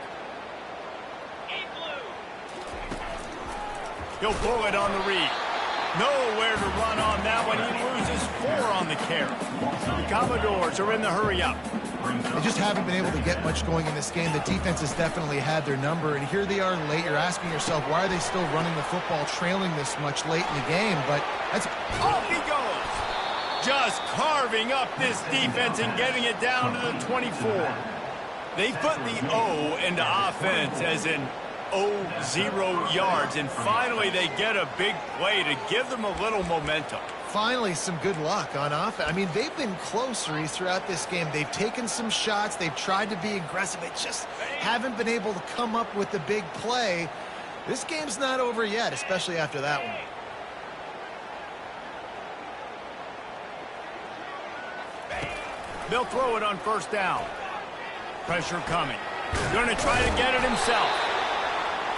He'll pull it on the read. Nowhere to run on that one. He loses 4 on the carry. The Commodores are in the hurry-up. They just haven't been able to get much going in this game. The defense has definitely had their number, and here they are late. You're asking yourself, why are they still running the football trailing this much late in the game? But that's... Off he goes! Just carving up this defense and getting it down to the 24. They put the O into offense, as in 0 yards, and finally they get a big play to give them a little momentum. Finally, some good luck on offense. I mean, they've been close, Reese, throughout this game. They've taken some shots. They've tried to be aggressive. They just haven't been able to come up with the big play. This game's not over yet, especially after that one. They'll throw it on first down. Pressure coming. Going to try to get it himself.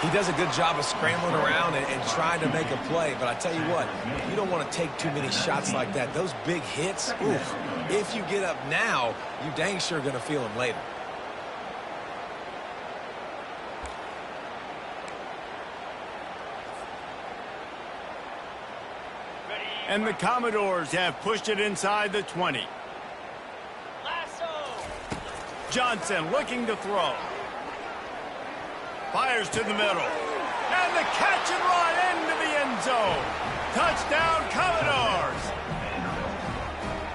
He does a good job of scrambling around and trying to make a play, but I tell you what, you don't want to take too many shots like that. Those big hits, oof, if you get up now, you dang sure going to feel them later. And the Commodores have pushed it inside the 20. Johnson looking to throw. Fires to the middle. And the catch and run into the end zone. Touchdown, Commodores.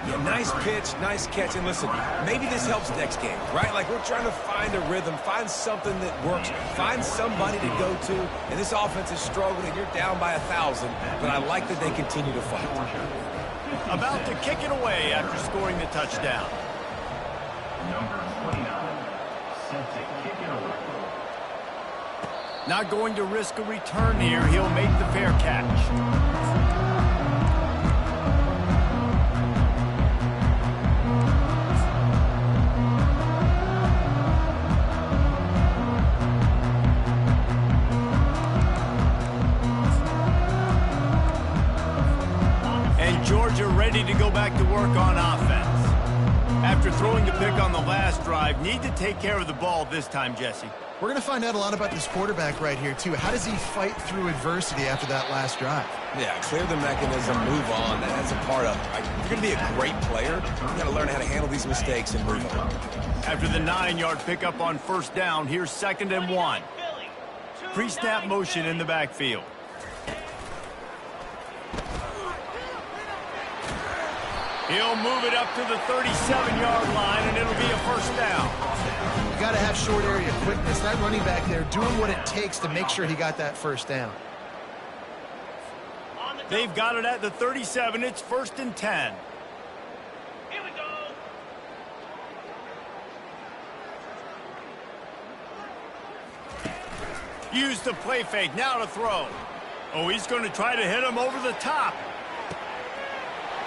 Yeah, nice pitch, nice catch. And listen, maybe this helps next game, right? Like we're trying to find a rhythm, find something that works, find somebody to go to. And this offense is struggling, and you're down by 1,000. But I like that they continue to fight. About to kick it away after scoring the touchdown. Number 29, set to kick it away. Not going to risk a return here. He'll make the fair catch. And Georgia ready to go back to work on offense. After throwing the pick on the last drive, need to take care of the ball this time, Jesse. We're going to find out a lot about this quarterback right here, too. How does he fight through adversity after that last drive? Yeah, clear the mechanism, move on. That's a part of it, right? If you're going to be a great player, you got to learn how to handle these mistakes and move on. After the 9-yard pickup on first down, here's 2nd and 1. Pre-snap motion in the backfield. He'll move it up to the 37-yard line, and it'll be a first down. You got to have short area quickness. That running back there doing what it takes to make sure he got that first down. They've got it at the 37. It's 1st and 10. Here we go. Use the play fake. Now to throw. Oh, he's going to try to hit him over the top.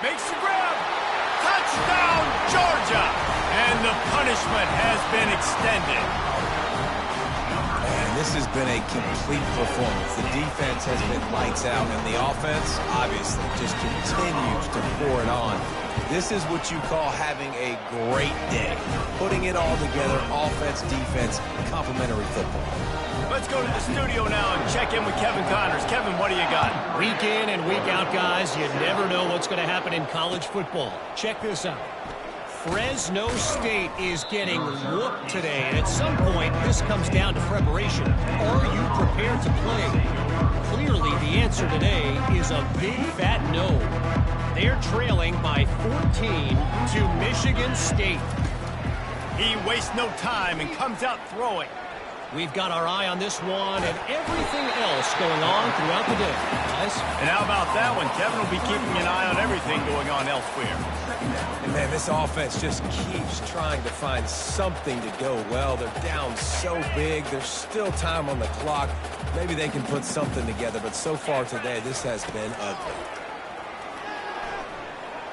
Makes the grab. Touchdown, Georgia. And the punishment has been extended. And this has been a complete performance. The defense has been lights out, and the offense, obviously, just continues to pour it on. This is what you call having a great day. Putting it all together, offense, defense, complementary football. Let's go to the studio now and check in with Kevin Connors. Kevin, what do you got? Week in and week out, guys, you never know what's going to happen in college football. Check this out. Fresno State is getting whooped today, and at some point, this comes down to preparation. Are you prepared to play? Clearly, the answer today is a big fat no. They're trailing by 14 to Michigan State. He wastes no time and comes out throwing. We've got our eye on this one and everything else going on throughout the day, guys. And how about that one? Kevin will be keeping an eye on everything going on elsewhere. And man, this offense just keeps trying to find something to go well. They're down so big. There's still time on the clock. Maybe they can put something together, but so far today, this has been ugly.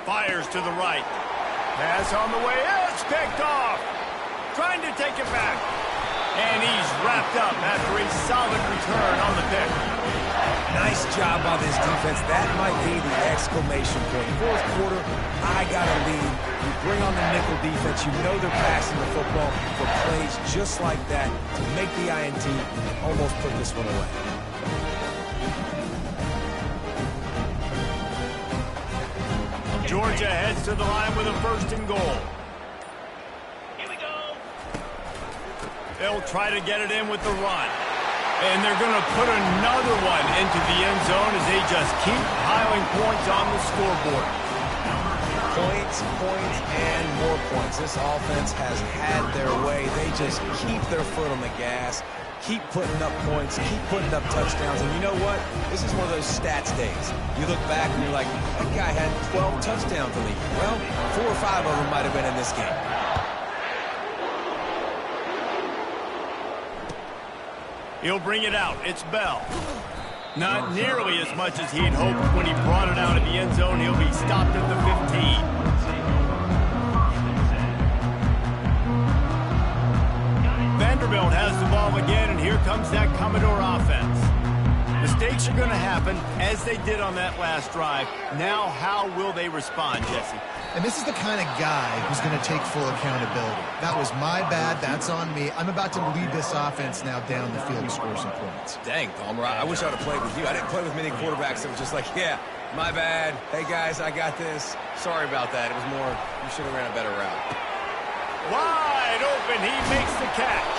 Fires to the right. Pass on the way. It's picked off. Trying to take it back. And he's wrapped up after a solid return on the pick. Nice job by this defense. That might be the exclamation point. Fourth quarter, I got a lead. You bring on the nickel defense. You know they're passing the football for plays just like that to make the INT almost put this one away. Georgia heads to the line with a 1st and goal. They'll try to get it in with the run. And they're going to put another one into the end zone as they just keep piling points on the scoreboard. Points, points, and more points. This offense has had their way. They just keep their foot on the gas, keep putting up points, keep putting up touchdowns. And you know what? This is one of those stats days. You look back and you're like, that guy had 12 touchdowns in the league. Well, 4 or 5 of them might have been in this game. He'll bring it out. It's Bell. Not nearly as much as he'd hoped when he brought it out of the end zone. He'll be stopped at the 15. Vanderbilt has the ball again, and here comes that Commodore offense. Mistakes are going to happen, as they did on that last drive. Now, how will they respond, Jesse? And this is the kind of guy who's going to take full accountability. That was my bad. That's on me. I'm about to lead this offense now down the field and score some points. Dang, Palmer, I wish I would have played with you. I didn't play with many quarterbacks that was just like, yeah, my bad. Hey, guys, I got this. Sorry about that. It was more, you should have ran a better route. Wide open. He makes the catch.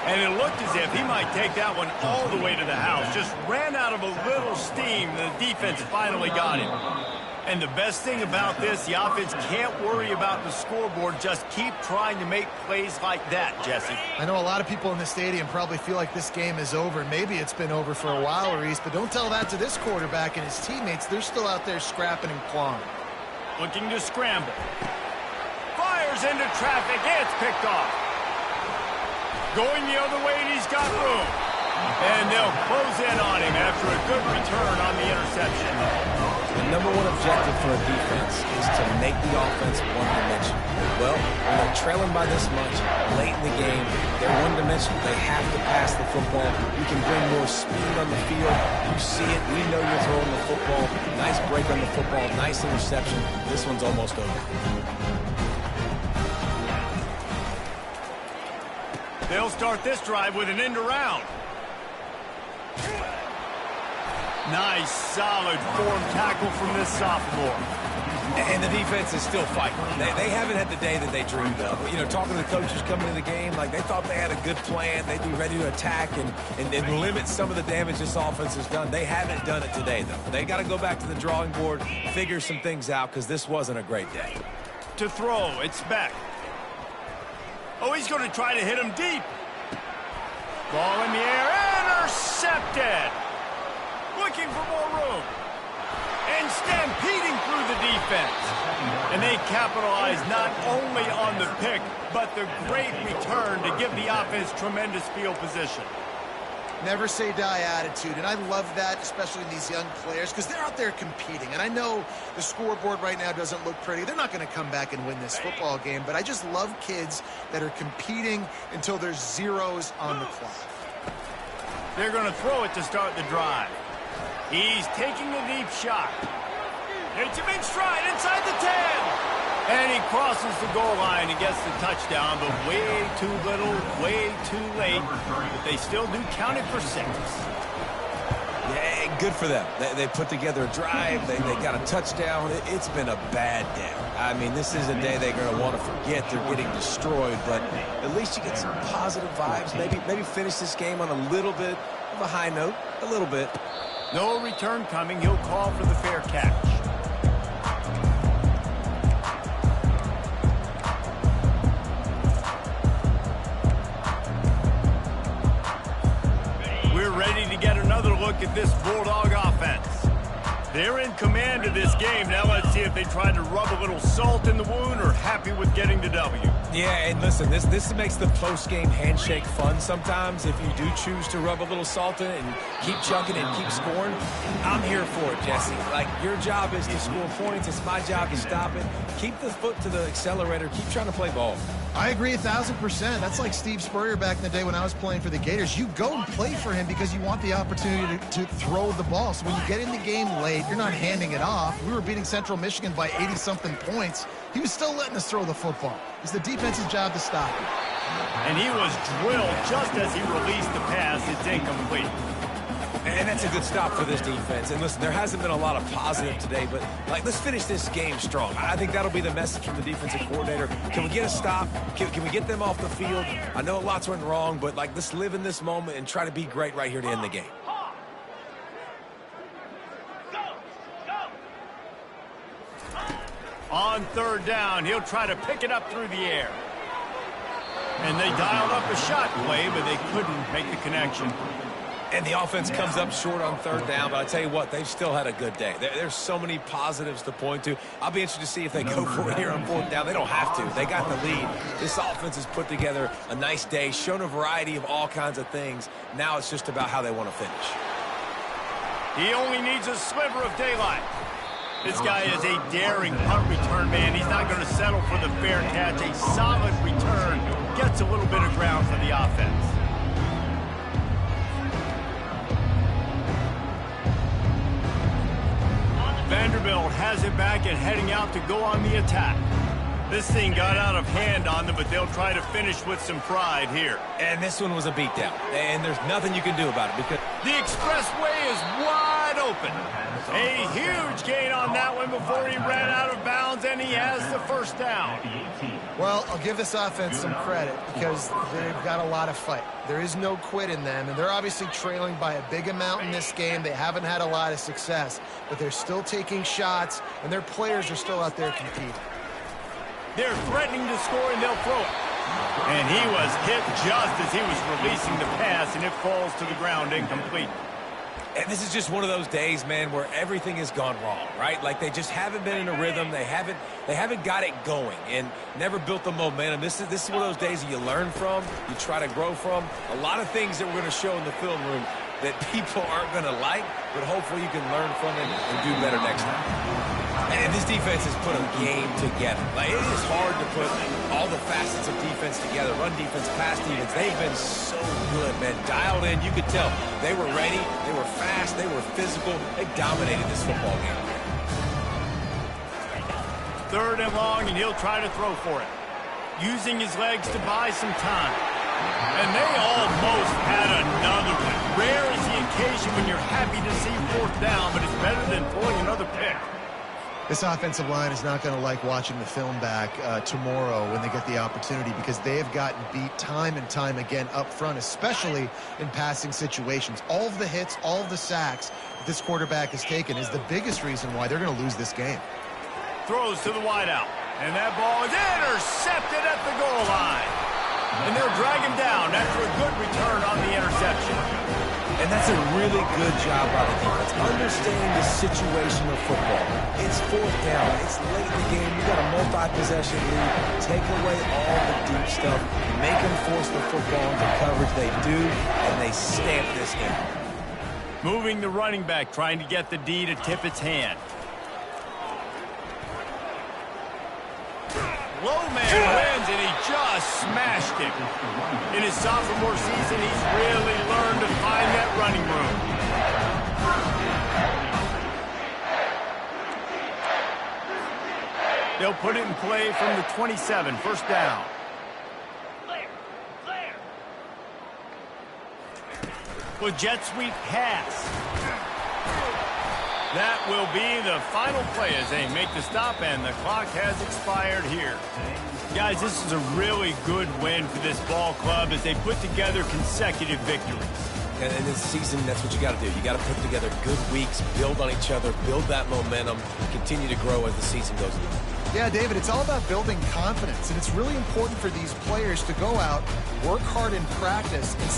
And it looked as if he might take that one all the way to the house. Just ran out of a little steam. The defense finally got him. And the best thing about this, the offense can't worry about the scoreboard. Just keep trying to make plays like that, Jesse. I know a lot of people in the stadium probably feel like this game is over. Maybe it's been over for a while, Reese, but don't tell that to this quarterback and his teammates. They're still out there scrapping and clawing. Looking to scramble. Fires into traffic. It's picked off. Going the other way, and he's got room. And they'll close in on him after a good return on the interception. The number one objective for a defense is to make the offense one-dimensional. Well, when they're trailing by this much late in the game, they're one-dimensional. They have to pass the football. You can bring more speed on the field. You see it. We know you're throwing the football. Nice break on the football. Nice interception. This one's almost over. They'll start this drive with an end around. Nice, solid form tackle from this sophomore. And the defense is still fighting. They haven't had the day that they dreamed of. You know, talking to the coaches coming into the game, like they thought they had a good plan. They'd be ready to attack and limit some of the damage this offense has done. They haven't done it today, though. They got to go back to the drawing board, figure some things out, because this wasn't a great day. To throw, it's Beck. Oh, he's going to try to hit him deep. Ball in the air, intercepted. Looking for more room. And stampeding through the defense. And they capitalize not only on the pick, but the great return to give the offense tremendous field position. Never say die attitude, and I love that, especially in these young players, because they're out there competing. And I know the scoreboard right now doesn't look pretty. They're not going to come back and win this football game, but I just love kids that are competing until there's zeros on the clock. They're going to throw it to start the drive. He's taking a deep shot. It's him in stride inside the 10. And he crosses the goal line and gets the touchdown, but way too little, way too late. But they still do count it for 6. Yeah, good for them. They put together a drive. They got a touchdown. It's been a bad day. I mean, this is a day they're going to want to forget. They're getting destroyed, but at least you get some positive vibes. Maybe finish this game on a little bit of a high note, a little bit. No return coming. He'll call for the fair catch. We're ready to get another look at this Bulldog offense. They're in command of this game. Now let's see if they try to rub a little salt in the wound or happy with getting the W. Yeah, and listen, this makes the post-game handshake fun sometimes. If you do choose to rub a little salt in it and keep chucking and keep scoring, I'm here for it, Jesse. Like, your job is to score points. It's my job to stop it. Keep the foot to the accelerator. Keep trying to play ball. I agree 1,000%. That's like Steve Spurrier back in the day when I was playing for the Gators. You go and play for him because you want the opportunity to throw the ball. So when you get in the game late, you're not handing it off. We were beating Central Michigan by 80-something points. He was still letting us throw the football. It's the defense's job to stop it. And he was drilled just as he released the pass. It's incomplete. And that's a good stop for this defense. And listen, there hasn't been a lot of positive today, but like, let's finish this game strong. I think that'll be the message from the defensive coordinator. Can we get a stop? Can we get them off the field? I know lots went wrong, but like, let's live in this moment and try to be great right here to end the game. On third down, he'll try to pick it up through the air. And they dialed up a shot play, but they couldn't make the connection. And the offense comes up short on third down, but I tell you what, they've still had a good day. There's so many positives to point to. I'll be interested to see if they go for it here on fourth down. They don't have to. They got the lead. This offense has put together a nice day, shown a variety of all kinds of things. Now it's just about how they want to finish. He only needs a sliver of daylight. This guy is a daring punt return man. He's not going to settle for the fair catch. A solid return gets a little bit of ground for the offense. Vanderbilt has it back and heading out to go on the attack. This thing got out of hand on them, but they'll try to finish with some pride here. And this one was a beatdown, and there's nothing you can do about it because the expressway is wide open. A huge gain on that one before he ran out of bounds, and he has the first down. Well, I'll give this offense some credit because they've got a lot of fight. There is no quit in them, and they're obviously trailing by a big amount in this game. They haven't had a lot of success, but they're still taking shots, and their players are still out there competing. They're threatening to score, and they'll throw it. And he was hit just as he was releasing the pass, and it falls to the ground incomplete. And this is just one of those days, man, where everything has gone wrong, right? Like they just haven't been in a rhythm. They haven't got it going and never built the momentum. This is one of those days that you learn from, you try to grow from. A lot of things that we're going to show in the film room that people aren't going to like, but hopefully you can learn from it and do better next time. And this defense has put a game together. Like, it is hard to put all the facets of defense together. Run defense, pass defense. They've been so good, man. Dialed in. You could tell they were ready. They were fast. They were physical. They dominated this football game. Third and long, and he'll try to throw for it. Using his legs to buy some time. And they almost had another one. Rare is the occasion when you're happy to see fourth down, but it's better than pulling another pick. This offensive line is not going to like watching the film back tomorrow when they get the opportunity because they have gotten beat time and time again up front, especially in passing situations. All of the hits, all of the sacks that this quarterback has taken is the biggest reason why they're going to lose this game. Throws to the wideout, and that ball is intercepted at the goal line. And they'll drag him down after a good return on the interception. And that's a really good job by the defense, understanding the situation of football. It's fourth down. It's late in the game. You got a multi-possession lead. Take away all the deep stuff. Make them force the football into coverage. They do, and they stamp this game. Moving the running back, trying to get the D to tip its hand. Low man wins, and he just smashed him. In his sophomore season, he's really learned to find that running room. They'll put it in play from the 27, first down. With jet sweep pass. That will be the final play as they make the stop, and the clock has expired here. Guys, this is a really good win for this ball club as they put together consecutive victories. And in this season, that's what you got to do. You got to put together good weeks, build on each other, build that momentum, continue to grow as the season goes on. Yeah, David, it's all about building confidence, and it's really important for these players to go out, work hard in practice, and